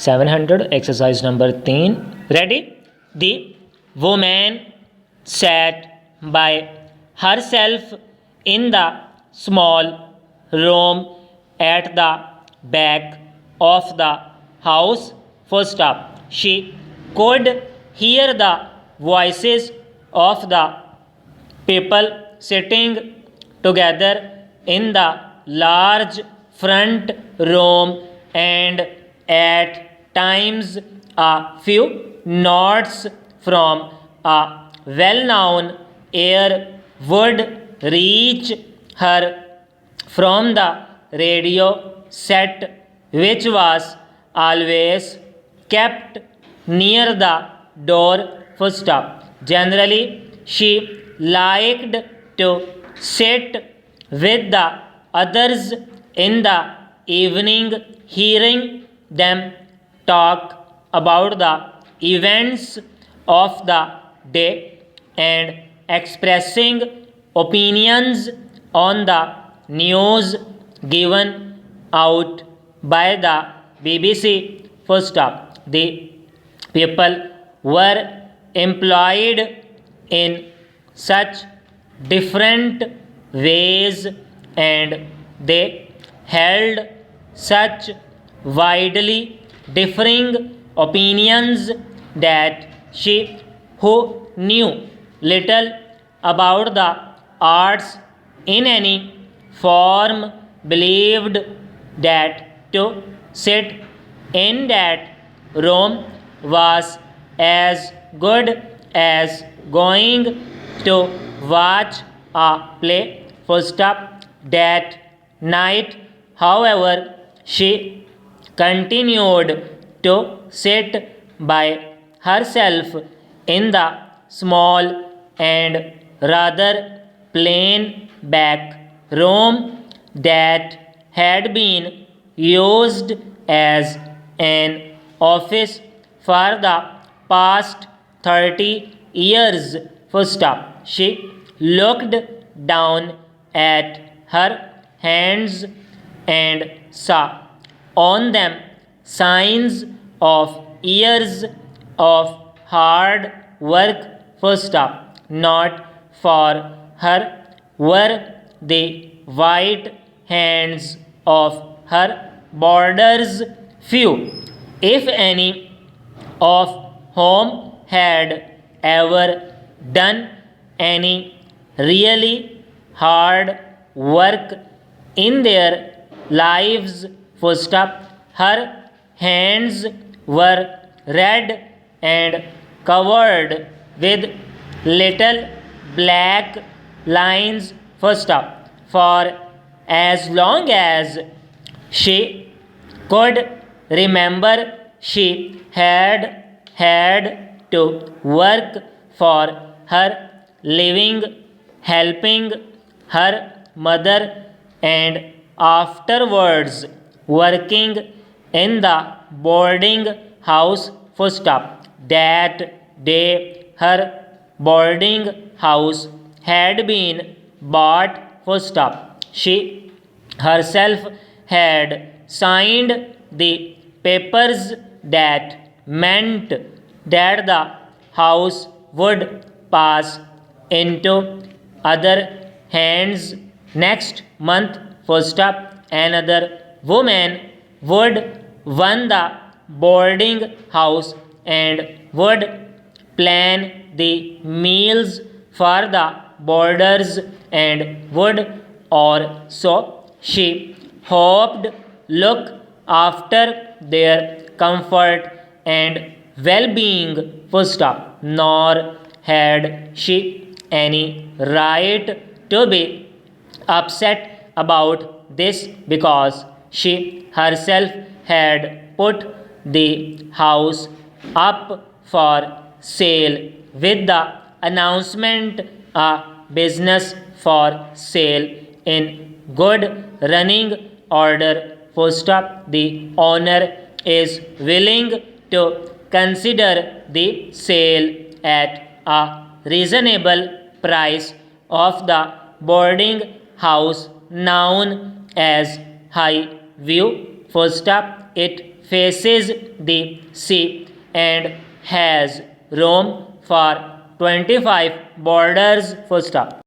700 exercise number 3. Ready? The woman sat by herself in the small room at the back of the house. First up, she could hear the voices of the people sitting together in the large front room, and at times a few nods from a well-known air would reach her from the radio set, which was always kept near the door. First up, generally she liked to sit with the others in the evening, hearing them talk about the events of the day and expressing opinions on the news given out by the BBC. First up, the people were employed in such different ways and they held such widely differing opinions that she, who knew little about the arts in any form, believed that to sit in that room was as good as going to watch a play. First up, that night, however, she continued to sit by herself in the small and rather plain back room that had been used as an office for the past 30 years. First up, she looked down at her hands and saw on them signs of years of hard work. First up, not for her were the white hands of her boarders, few, if any, of whom had ever done any really hard work in their lives. First up, her hands were red and covered with little black lines. First up, for as long as she could remember, she had to work for her living, helping her mother, and afterwards working in the boarding house. First up, that day her boarding house had been bought. First up, she herself had signed the papers that meant that the house would pass into other hands next month. First up, another woman would run the boarding house and would plan the meals for the boarders and would, or so she hoped, look after their comfort and well-being. First up, nor had she any right to be upset about this, because she herself had put the house up for sale with the announcement, a business for sale in good running order. First up, the owner is willing to consider the sale at a reasonable price of the boarding house known as High View. First up, it faces the sea and has room for 25 borders. Full stop.